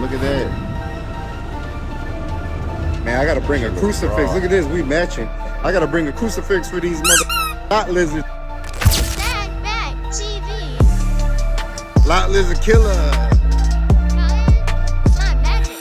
Look at that. Man, I gotta bring a crucifix. Look at this, we matching. I gotta bring a crucifix for these lot lizards. ShagbagTV. Lot lizard killer. It's not magic.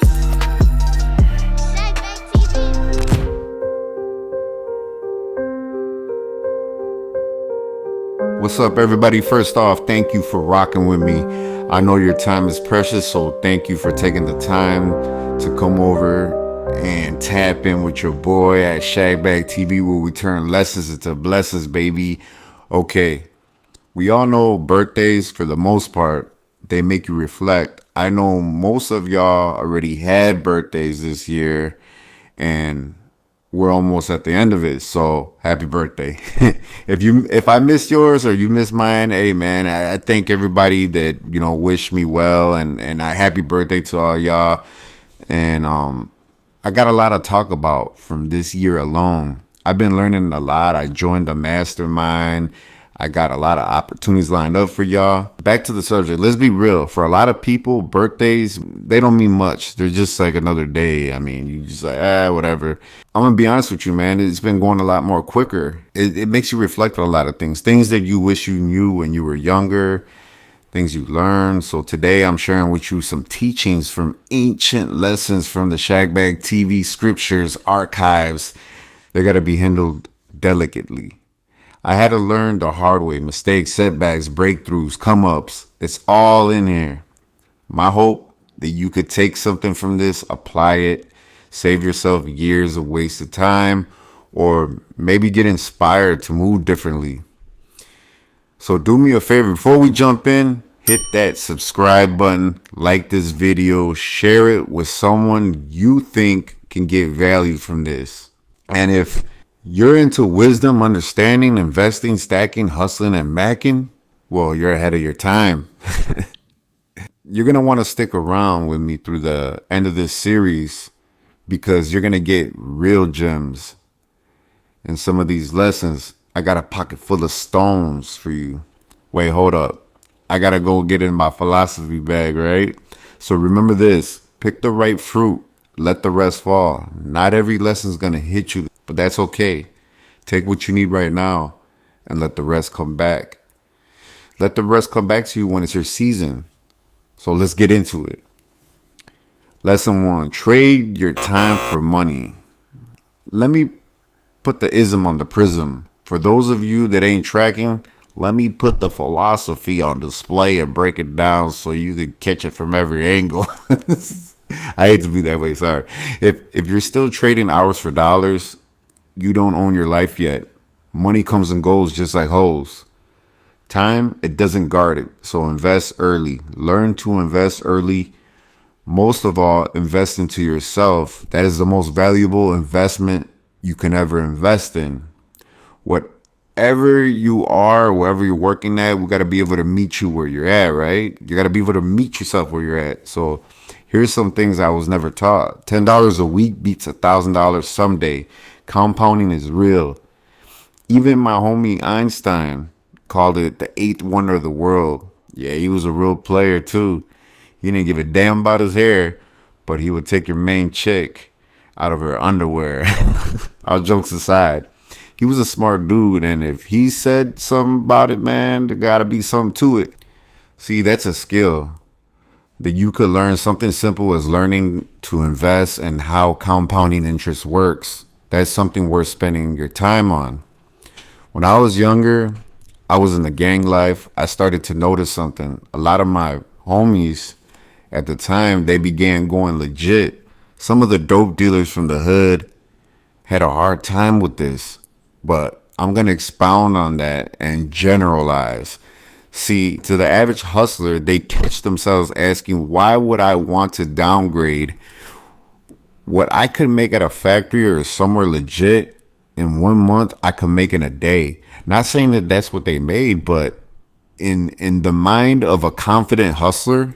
ShagbagTV. What's up, everybody? First off, thank you for rocking with me. I know your time is precious, so thank you for taking the time to come over and tap in with your boy at ShagbagTV, where we turn lessons into blessings, baby. Okay, we all know birthdays, for the most part, they make you reflect. I know most of y'all already had birthdays this year, and we're almost at the end of it, so happy birthday. If I missed yours or you missed mine, hey man, I thank everybody that wished me well, and I happy birthday to all y'all. And I got a lot to talk about from this year alone. I've been learning a lot. I joined a mastermind. I got a lot of opportunities lined up for y'all. Back to the subject. Let's be real. For a lot of people, birthdays, they don't mean much. They're just like another day. I mean, you just like, whatever. I'm going to be honest with you, man. It's been going a lot more quicker. It makes you reflect on a lot of things. Things that you wish you knew when you were younger. Things you learned. So today I'm sharing with you some teachings from ancient lessons from the ShagbagTV scriptures archives. They got to be handled delicately. I had to learn the hard way. Mistakes, setbacks, breakthroughs, come-ups. It's all in here. My hope that you could take something from this, apply it, save yourself years of wasted time, or maybe get inspired to move differently. So do me a favor. Before we jump in, hit that subscribe button, like this video, share it with someone you think can get value from this. And if you're into wisdom, understanding, investing, stacking, hustling, and macking, well, you're ahead of your time. You're going to want to stick around with me through the end of this series, because you're going to get real gems in some of these lessons. I got a pocket full of stones for you. Wait, hold up. I got to go get in my philosophy bag, right? So remember this. Pick the right fruit. Let the rest fall. Not every lesson is going to hit you, but that's okay. Take what you need right now and let the rest come back. Let the rest come back to you when it's your season. So let's get into it. Lesson 1, trade your time for money. Let me put the ism on the prism. For those of you that ain't tracking, let me put the philosophy on display and break it down so you can catch it from every angle. I hate to be that way, sorry. If you're still trading hours for dollars, you don't own your life yet. Money comes and goes just like hoes. Time, it doesn't guard it. So invest early. Learn to invest early. Most of all, invest into yourself. That is the most valuable investment you can ever invest in. Whatever you are, wherever you're working at, we got to be able to meet you where you're at, right? You got to be able to meet yourself where you're at. So here's some things I was never taught. $10 a week beats $1,000 someday. Compounding is real. Even my homie Einstein called it the 8th wonder of the world. Yeah, he was a real player too. He didn't give a damn about his hair, but he would take your main chick out of her underwear. All jokes aside, he was a smart dude, and if he said something about it, man, there gotta be something to it. See, that's a skill that you could learn. Something simple as learning to invest and how compounding interest works. That's something worth spending your time on. When I was younger, I was in the gang life. I started to notice something. A lot of my homies at the time, they began going legit. Some of the dope dealers from the hood had a hard time with this, but I'm going to expound on that and generalize. See, to the average hustler, they catch themselves asking, why would I want to downgrade what I could make at a factory or somewhere legit in 1 month? I could make in a day. Not saying that that's what they made, but in the mind of a confident hustler,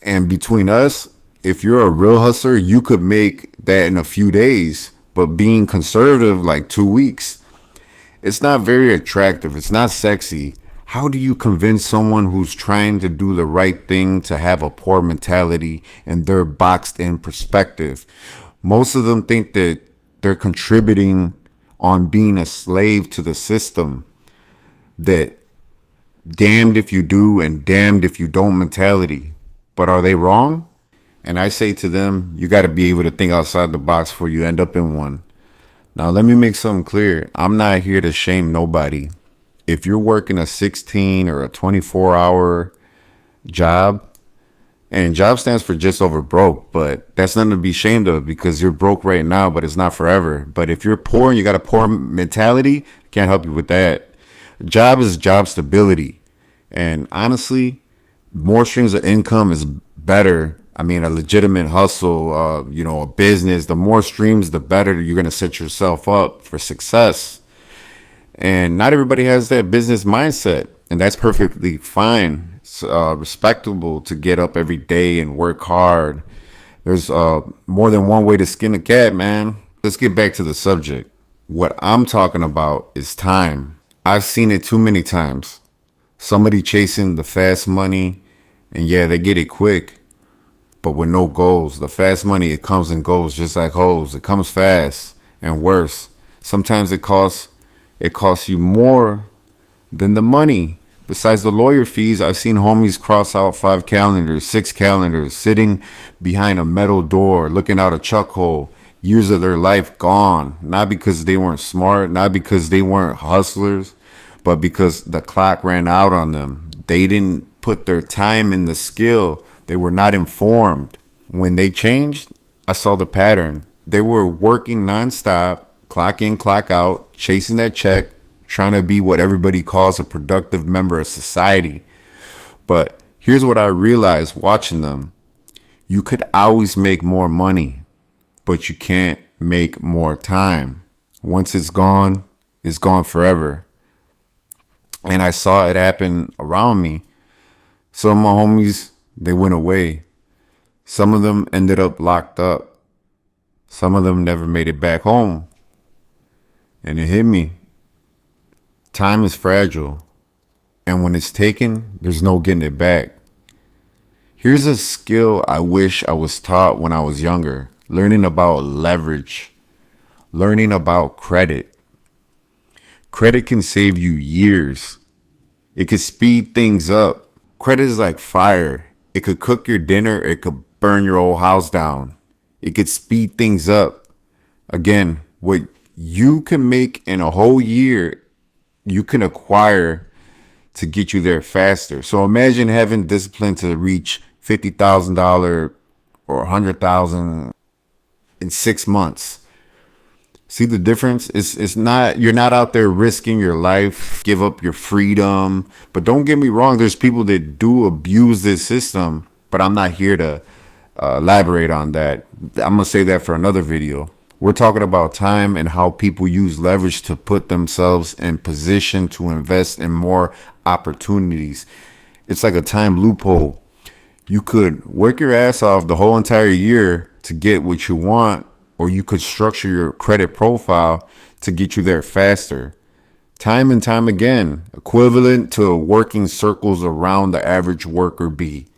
and between us, if you're a real hustler, you could make that in a few days. But being conservative, like 2 weeks, it's not very attractive. It's not sexy. How do you convince someone who's trying to do the right thing to have a poor mentality and they're boxed in perspective? Most of them think that they're contributing on being a slave to the system, that damned if you do and damned if you don't mentality. But are they wrong? And I say to them, you got to be able to think outside the box before you end up in one. Now, let me make something clear. I'm not here to shame nobody. If you're working a 16 or a 24-hour job, and job stands for just over broke, but that's nothing to be ashamed of because you're broke right now, but it's not forever. But if you're poor and you got a poor mentality, can't help you with that. Job is job stability. And honestly, more streams of income is better. I mean, a legitimate hustle, a business, the more streams, the better you're going to set yourself up for success. And not everybody has that business mindset, and that's perfectly fine. It's respectable to get up every day and work hard. There's more than one way to skin a cat, man. Let's get back to the subject. What I'm talking about is time. I've seen it too many times. Somebody chasing the fast money, and yeah, they get it quick, but with no goals. The fast money, it comes and goes just like hoes. It comes fast, and worse, sometimes it costs you more than the money. Besides the lawyer fees, I've seen homies cross out 5 calendars, 6 calendars, sitting behind a metal door, looking out a chuck hole. Years of their life gone. Not because they weren't smart, not because they weren't hustlers, but because the clock ran out on them. They didn't put their time in the skill. They were not informed. When they changed, I saw the pattern. They were working nonstop, clock in, clock out, chasing that check, trying to be what everybody calls a productive member of society. But here's what I realized watching them. You could always make more money, but you can't make more time. Once it's gone forever. And I saw it happen around me. Some of my homies, they went away. Some of them ended up locked up. Some of them never made it back home. And it hit me. Time is fragile. And when it's taken, there's no getting it back. Here's a skill I wish I was taught when I was younger. Learning about leverage. Learning about credit. Credit can save you years. It could speed things up. Credit is like fire. It could cook your dinner. It could burn your whole house down. It could speed things up. Again, what you can make in a whole year, you can acquire to get you there faster. So imagine having discipline to reach $50,000 or $100,000 in 6 months. See the difference? It's not, you're not out there risking your life, give up your freedom. But don't get me wrong, there's people that do abuse this system, but I'm not here to elaborate on that. I'm gonna say that for another video. We're talking about time and how people use leverage to put themselves in position to invest in more opportunities. It's like a time loophole. You could work your ass off the whole entire year to get what you want, or you could structure your credit profile to get you there faster. Time and time again, equivalent to working circles around the average worker bee.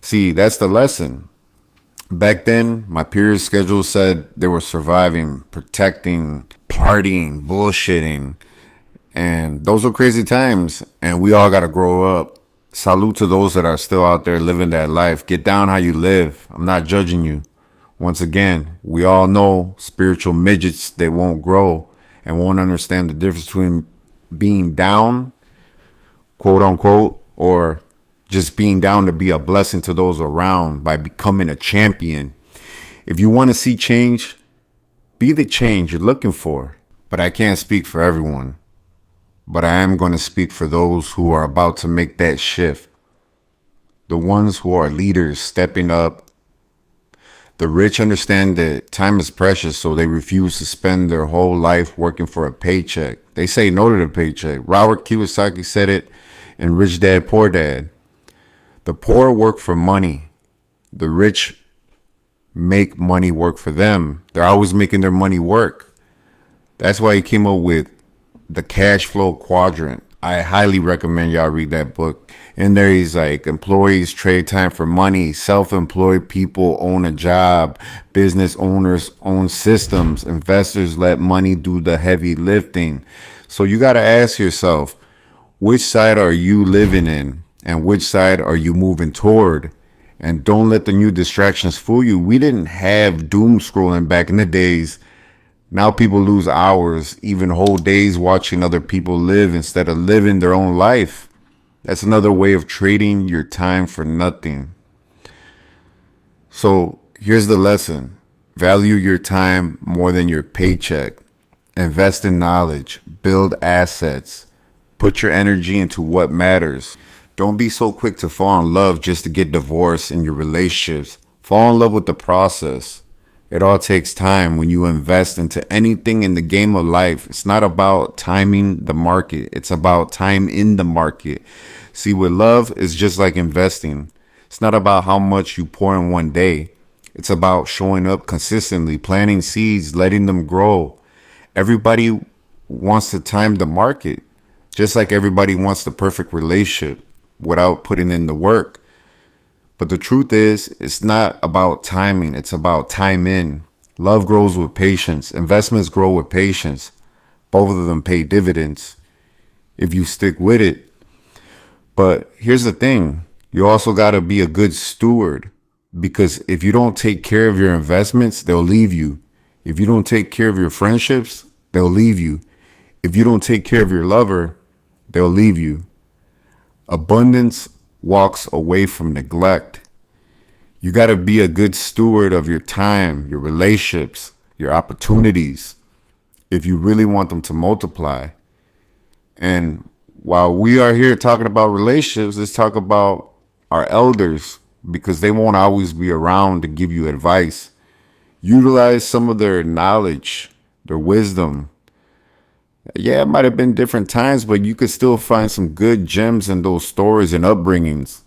See, that's the lesson. Back then, my peers' schedule said they were surviving, protecting, partying, bullshitting. And those were crazy times. And we all got to grow up. Salute to those that are still out there living that life. Get down how you live. I'm not judging you. Once again, we all know spiritual midgets that won't grow and won't understand the difference between being down, quote unquote, or just being down to be a blessing to those around by becoming a champion. If you want to see change, be the change you're looking for. But I can't speak for everyone. But I am going to speak for those who are about to make that shift. The ones who are leaders stepping up. The rich understand that time is precious, so they refuse to spend their whole life working for a paycheck. They say no to the paycheck. Robert Kiyosaki said it in Rich Dad, Poor Dad. The poor work for money. The rich make money work for them. They're always making their money work. That's why he came up with the Cashflow Quadrant. I highly recommend y'all read that book. In there, he's like, employees trade time for money. Self-employed people own a job. Business owners own systems. Investors let money do the heavy lifting. So you got to ask yourself, which side are you living in? And which side are you moving toward? And don't let the new distractions fool you. We didn't have doom scrolling back in the days. Now people lose hours, even whole days watching other people live instead of living their own life. That's another way of trading your time for nothing. So here's the lesson. Value your time more than your paycheck. Invest in knowledge. Build assets. Put your energy into what matters. Don't be so quick to fall in love just to get divorced in your relationships. Fall in love with the process. It all takes time when you invest into anything in the game of life. It's not about timing the market. It's about time in the market. See, with love, it's just like investing. It's not about how much you pour in one day. It's about showing up consistently, planting seeds, letting them grow. Everybody wants to time the market, just like everybody wants the perfect relationship without putting in the work. But the truth is, it's not about timing. It's about time in. Love grows with patience. Investments grow with patience. Both of them pay dividends if you stick with it. But here's the thing. You also got to be a good steward, because if you don't take care of your investments, they'll leave you. If you don't take care of your friendships, they'll leave you. If you don't take care of your lover, they'll leave you. Abundance walks away from neglect. You got to be a good steward of your time, your relationships, your opportunities, if you really want them to multiply. And while we are here talking about relationships, let's talk about our elders, because they won't always be around to give you advice. Utilize some of their knowledge, their wisdom. Yeah, it might have been different times, but you could still find some good gems in those stories and upbringings.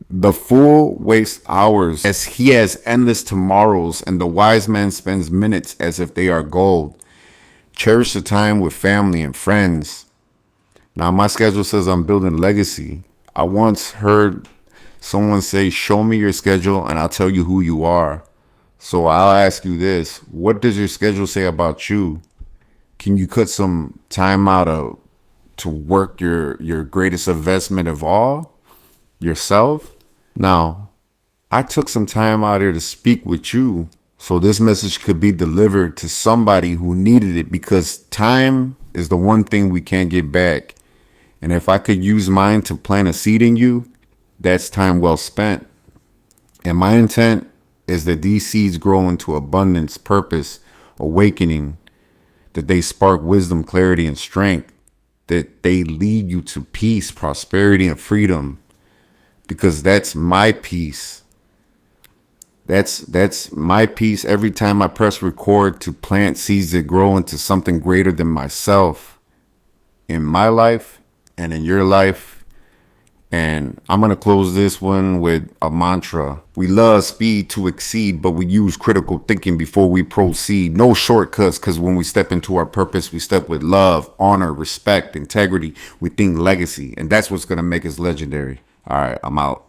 The fool wastes hours as he has endless tomorrows, and the wise man spends minutes as if they are gold. Cherish the time with family and friends. Now, my schedule says I'm building legacy. I once heard someone say, show me your schedule and I'll tell you who you are. So I'll ask you this. What does your schedule say about you? Can you cut some time out to work your greatest investment of all, yourself? Now, I took some time out here to speak with you so this message could be delivered to somebody who needed it, because time is the one thing we can't get back. And if I could use mine to plant a seed in you, that's time well spent. And my intent is that these seeds grow into abundance, purpose, awakening, that they spark wisdom, clarity, and strength, that they lead you to peace, prosperity, and freedom, because that's my peace. That's my peace every time I press record, to plant seeds that grow into something greater than myself in my life and in your life. And I'm going to close this one with a mantra. We love speed to exceed, but we use critical thinking before we proceed. No shortcuts, because when we step into our purpose, we step with love, honor, respect, integrity. We think legacy, and that's what's going to make us legendary. All right, I'm out.